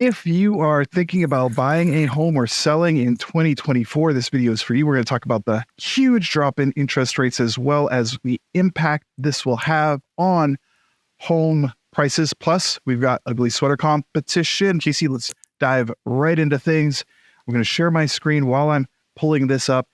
If you are thinking about buying a home or selling in 2024, this video is for you. We're going to talk about the huge drop in interest rates as well as the impact this will have on home prices. Plus, we've got ugly sweater competition. Casey, let's dive right into things. I'm going to share my screen while I'm pulling this up.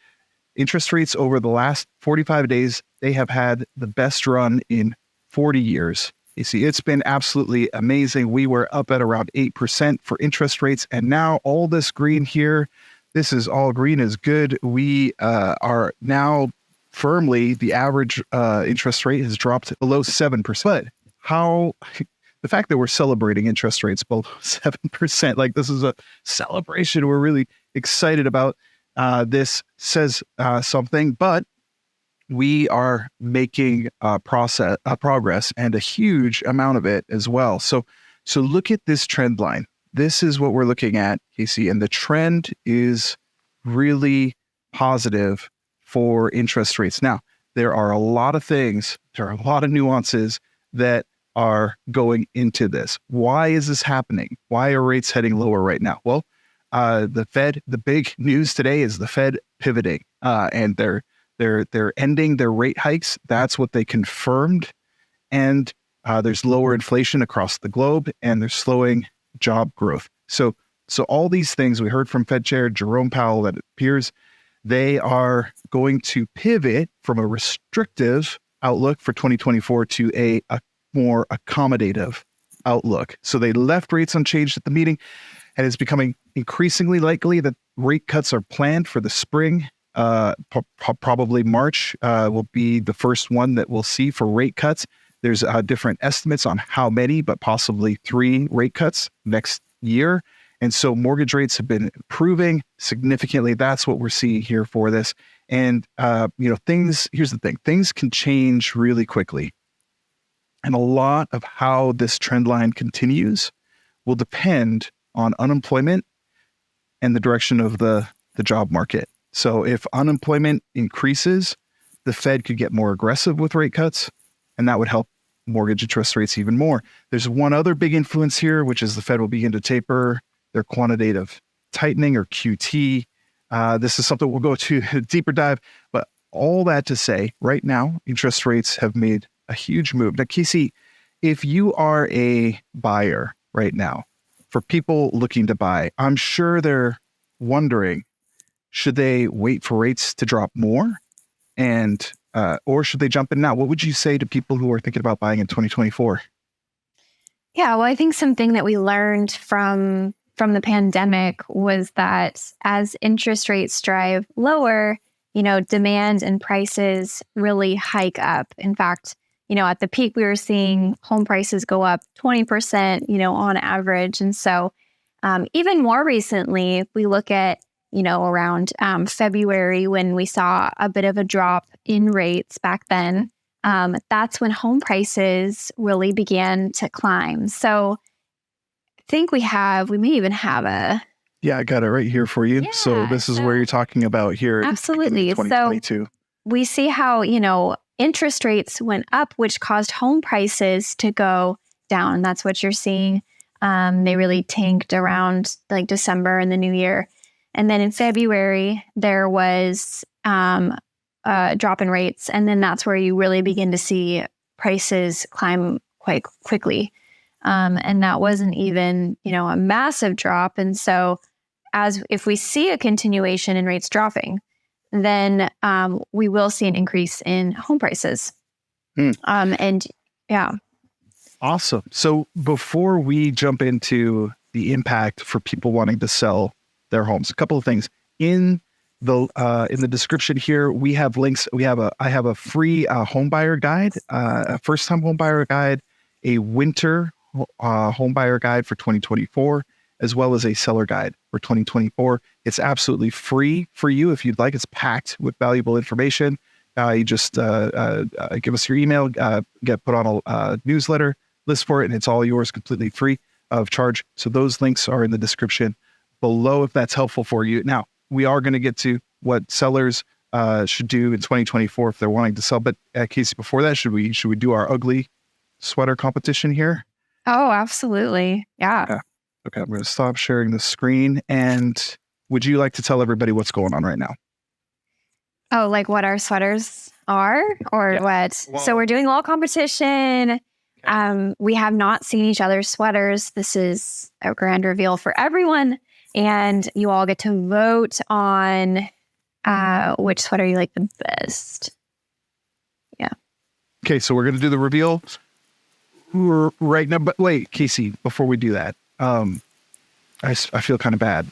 Interest rates over the last 45 days, they have had the best run in 40 years. You see, it's been absolutely amazing. We were up at around 8% for interest rates. And now all this green here, this is all green is good. We are now firmly, the average interest rate has dropped below 7%. But how, the fact that we're celebrating interest rates below 7%, like this is a celebration we're really excited about. This says something, but we are making progress and a huge amount of it as well. So look at this trend line. This is what we're looking at, Casey, and the trend is really positive for interest rates. Now, there are a lot of things, there are a lot of nuances that are going into this. Why is this happening? Why are rates heading lower right now? Well, the Fed, the big news today is the Fed pivoting, and they're ending their rate hikes. That's what they confirmed. And there's lower inflation across the globe, and they're slowing job growth. So all these things we heard from Fed Chair Jerome Powell that it appears they are going to pivot from a restrictive outlook for 2024 to a more accommodative outlook. So they left rates unchanged at the meeting, and it's becoming increasingly likely that rate cuts are planned for the spring. Probably March will be the first one that we'll see for rate cuts. There's different estimates on how many, but possibly 3 rate cuts next year. And so mortgage rates have been improving significantly. That's what we're seeing here for this. And, here's the thing, things can change really quickly. And a lot of how this trend line continues will depend on unemployment and the direction of the job market. So if unemployment increases, the Fed could get more aggressive with rate cuts, and that would help mortgage interest rates even more. There's one other big influence here, which is the Fed will begin to taper their quantitative tightening, or QT. This is something we'll go to a deeper dive, but all that to say, right now, interest rates have made a huge move. Now, Casey, if you are a buyer right now, for people looking to buy, I'm sure they're wondering, should they wait for rates to drop more, and or should they jump in now? What would you say to people who are thinking about buying in 2024? Yeah, well, I think something that we learned from the pandemic was that as interest rates drive lower, demand and prices really hike up. In fact, at the peak, we were seeing home prices go up 20%, on average. And so even more recently, if we look at around February, when we saw a bit of a drop in rates back then, that's when home prices really began to climb. So I think we may even have a... Yeah, I got it right here for you. Yeah, so this is where you're talking about here. Absolutely. 2022. So we see how, interest rates went up, which caused home prices to go down. That's what you're seeing. They really tanked around like December and the new year. And then in February, there was a drop in rates. And then that's where you really begin to see prices climb quite quickly. And that wasn't even, a massive drop. And so if we see a continuation in rates dropping, then we will see an increase in home prices. And yeah. Awesome. So before we jump into the impact for people wanting to sell their homes, a couple of things in the description here. We have links. I have a free home buyer guide, a first time home buyer guide, a winter home buyer guide for 2024, as well as a seller guide for 2024. It's absolutely free for you if you'd like. It's packed with valuable information. You just give us your email, get put on a newsletter list for it, and it's all yours completely free of charge. So those links are in the description below if that's helpful for you. Now, we are going to get to what sellers should do in 2024 if they're wanting to sell. But Casey, before that, should we do our ugly sweater competition here? Oh, absolutely. Yeah. Okay, I'm going to stop sharing the screen. And would you like to tell everybody what's going on right now? Oh, like what our sweaters are or Yeah. what? Well- So we're doing a little competition. We have not seen each other's sweaters. This is a grand reveal for everyone. And you all get to vote on which sweater you like the best. Okay, so we're going to do the reveal right now. But wait, Casey, before we do that, I feel kind of bad.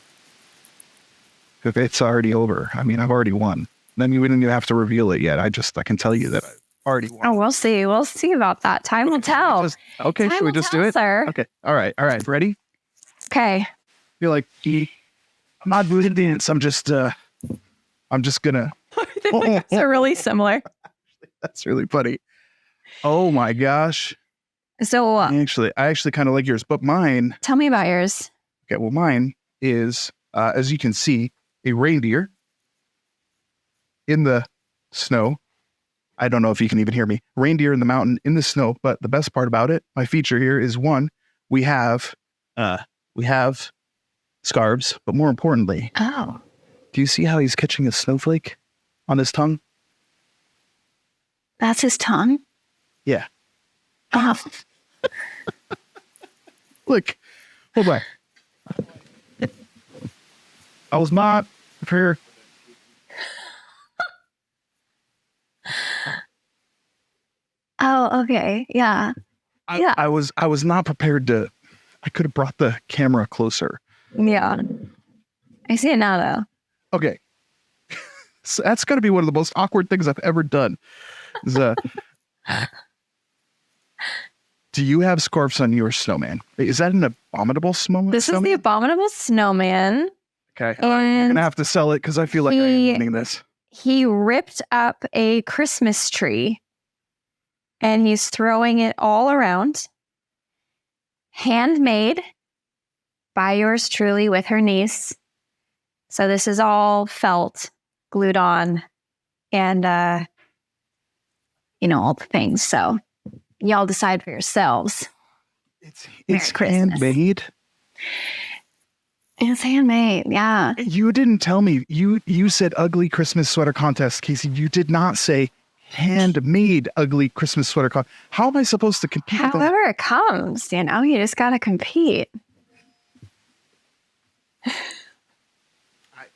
It's already over. I mean, I've already won. I mean, we didn't even have to reveal it yet. I can tell you that I already won. Oh, we'll see. We'll see about that. Time will tell. Okay, Time should we will just tell, do it? sir. Okay. All right. Ready? Okay. Feel like I'm not doing dance. I'm just gonna. They're really similar. That's really funny. Oh my gosh. So I actually kind of like yours, but mine. tell me about yours. Okay, well, mine is, as you can see, a reindeer in the snow. I don't know if you can even hear me. Reindeer in the mountain in the snow. But the best part about it, my feature here is one, we have scarves, but more importantly, Oh. do you see how he's catching a snowflake on his tongue? That's his tongue? Yeah. Oh. Look, hold on. I was not prepared. Oh, okay. Yeah. Yeah. I was not prepared to. I could have brought the camera closer. Yeah. I see it now, though. Okay. So that's got to be one of the most awkward things I've ever done. Is, do you have scarves on your snowman? Is that an abominable snowman? This is the abominable snowman. Okay. You're And gonna have to sell it because I feel like I am winning this. he ripped up a Christmas tree and he's throwing it all around. Handmade by yours truly with her niece. So this is all felt, glued on, and all the things. So y'all decide for yourselves. It's Christmas. handmade. It's handmade, yeah. You didn't tell me. You said ugly Christmas sweater contest, Casey. You did not say handmade ugly Christmas sweater contest. How am I supposed to compete? However it comes, you just got to compete.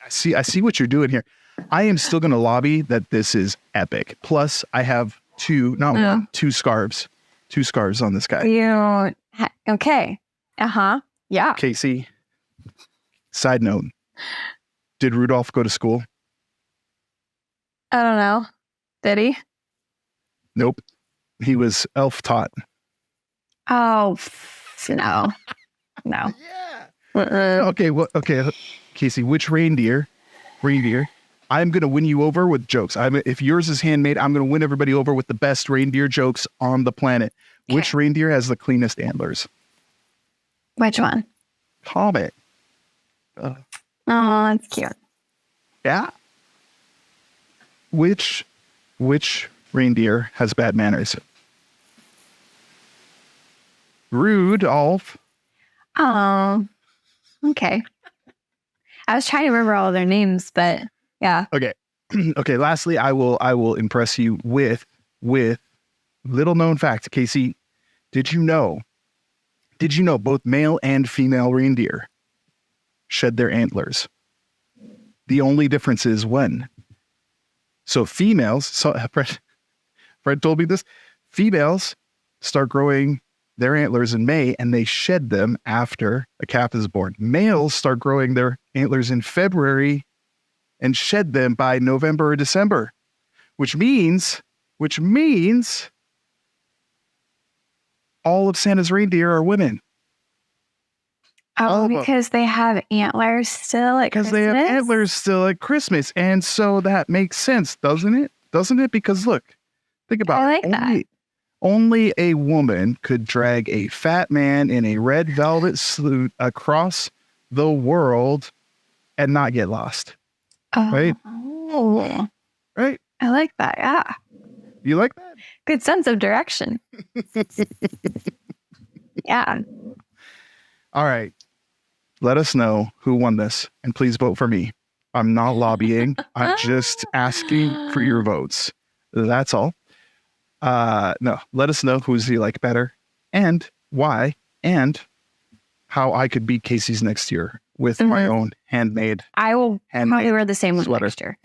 I see what you're doing here. I am still going to lobby that this is epic. Plus, I have two scarves on this guy. Okay. Yeah. Casey, side note, did Rudolph go to school? I don't know. Did he? Nope. He was elf taught. Oh, no. No. Yeah. Okay, Casey, which reindeer? I'm going to win you over with jokes. If yours is handmade, I'm going to win everybody over with the best reindeer jokes on the planet. Okay. Which reindeer has the cleanest antlers? Which one? Comet. Oh, that's cute. Yeah. Which reindeer has bad manners? Rudolph. Oh, okay. I was trying to remember all of their names, but yeah. Okay. Okay. Lastly, I will impress you with little known fact. Casey, did you know both male and female reindeer shed their antlers? The only difference is when. So females, Fred told me this, females start growing their antlers in May and they shed them after a calf is born. Males start growing their antlers in February and shed them by November or December, which means all of Santa's reindeer are women. Oh, because they have antlers still at Christmas? Because they have antlers still at Christmas. And so that makes sense, doesn't it? Doesn't it? Because look, think about I it. like that. Only a woman could drag a fat man in a red velvet suit across the world and not get lost. Right? Oh. Right? I like that. Yeah. You like that? Good sense of direction. Yeah. All right. let us know who won this, and please vote for me. I'm not lobbying. I'm just asking for your votes. That's all. No, let us know who's you like better and why, and how I could beat Casey's next year with my own handmade. I will probably wear the same one sweater next year.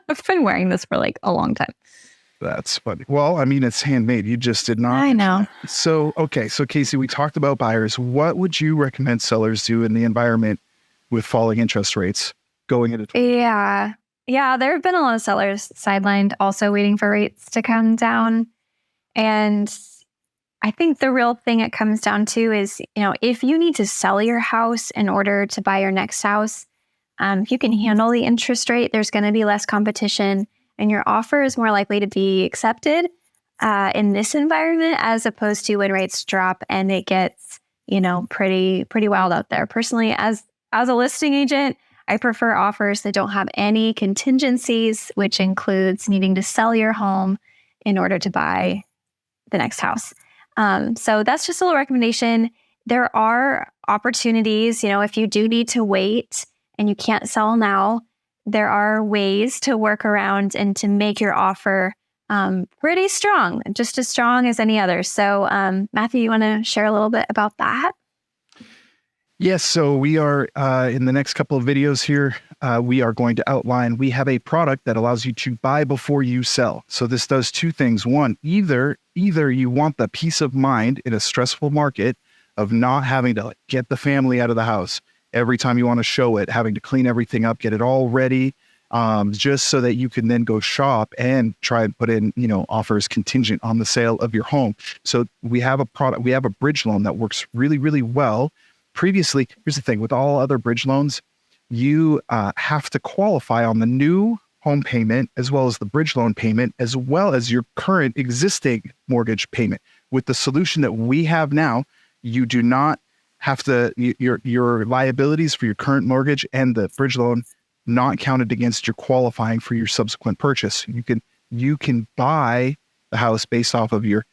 I've been wearing this for like a long time. That's funny. Well, I mean, it's handmade. You just did not. I know. So, okay. So, Casey, we talked about buyers. What would you recommend sellers do in the environment with falling interest rates going into? Yeah. There have been a lot of sellers sidelined, also waiting for rates to come down. And I think the real thing it comes down to is, if you need to sell your house in order to buy your next house, if you can handle the interest rate, there's going to be less competition, and your offer is more likely to be accepted in this environment as opposed to when rates drop and it gets, pretty wild out there. Personally, as a listing agent, I prefer offers that don't have any contingencies, which includes needing to sell your home in order to buy the next house. So that's just a little recommendation. There are opportunities, if you do need to wait and you can't sell now, there are ways to work around and to make your offer pretty strong, just as strong as any other. So Matthew, you want to share a little bit about that? Yes. So we are in the next couple of videos here, we are going to outline, we have a product that allows you to buy before you sell. So this does two things. One, either you want the peace of mind in a stressful market of not having to get the family out of the house every time you want to show it, having to clean everything up, get it all ready, just so that you can then go shop and try and put in, offers contingent on the sale of your home. So we have a product, we have a bridge loan that works really, really well. Previously, here's the thing, with all other bridge loans, you have to qualify on the new home payment, as well as the bridge loan payment, as well as your current existing mortgage payment. With the solution that we have now, you do not have to, your liabilities for your current mortgage and the bridge loan not counted against your qualifying for your subsequent purchase. You can buy the house based off of your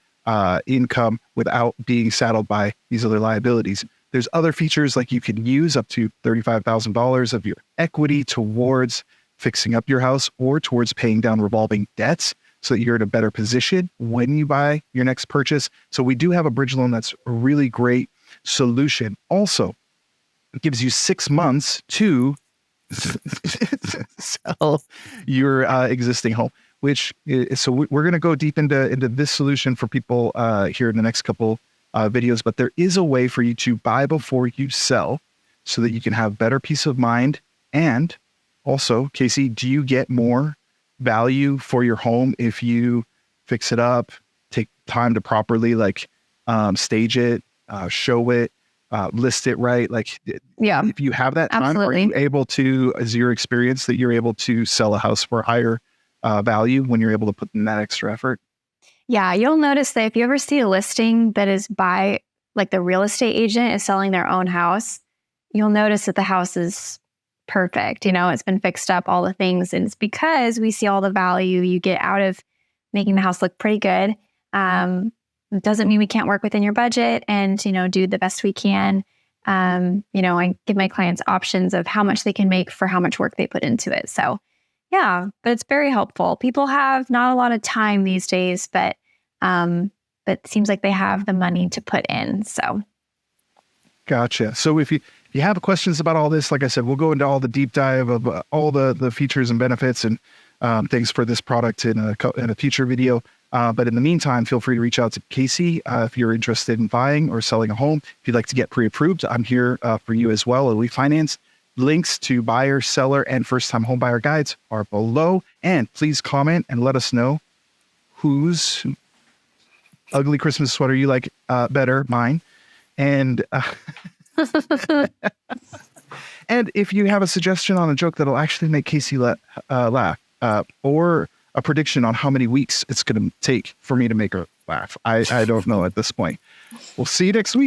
income without being saddled by these other liabilities. There's other features like you can use up to $35,000 of your equity towards fixing up your house or towards paying down revolving debts so that you're in a better position when you buy your next purchase. So we do have a bridge loan that's a really great solution. Also, it gives you 6 months to sell your existing home, which is, so we're going to go deep into this solution for people here in the next couple videos, but there is a way for you to buy before you sell so that you can have better peace of mind. And also, Casey, do you get more value for your home if you fix it up, take time to properly stage it, show it, list it right? If you have that time, absolutely. Are you able to, is your experience that you're able to sell a house for higher value when you're able to put in that extra effort? Yeah, you'll notice that if you ever see a listing that is by, the real estate agent is selling their own house, you'll notice that the house is perfect. It's been fixed up, all the things. And it's because we see all the value you get out of making the house look pretty good. It doesn't mean we can't work within your budget and, do the best we can. I give my clients options of how much they can make for how much work they put into it. So yeah, but it's very helpful. People have not a lot of time these days, but it seems like they have the money to put in. So gotcha. So if you have questions about all this, like I said, we'll go into all the deep dive of all the features and benefits and things for this product in a future video. But in the meantime, feel free to reach out to Casey if you're interested in buying or selling a home. If you'd like to get pre-approved, I'm here for you as well. We finance. Links to buyer, seller, and first-time home buyer guides are below. And please comment and let us know whose ugly Christmas sweater you like better, mine. And and if you have a suggestion on a joke that'll actually make Casey laugh, or a prediction on how many weeks it's going to take for me to make her laugh, I don't know at this point. We'll see you next week.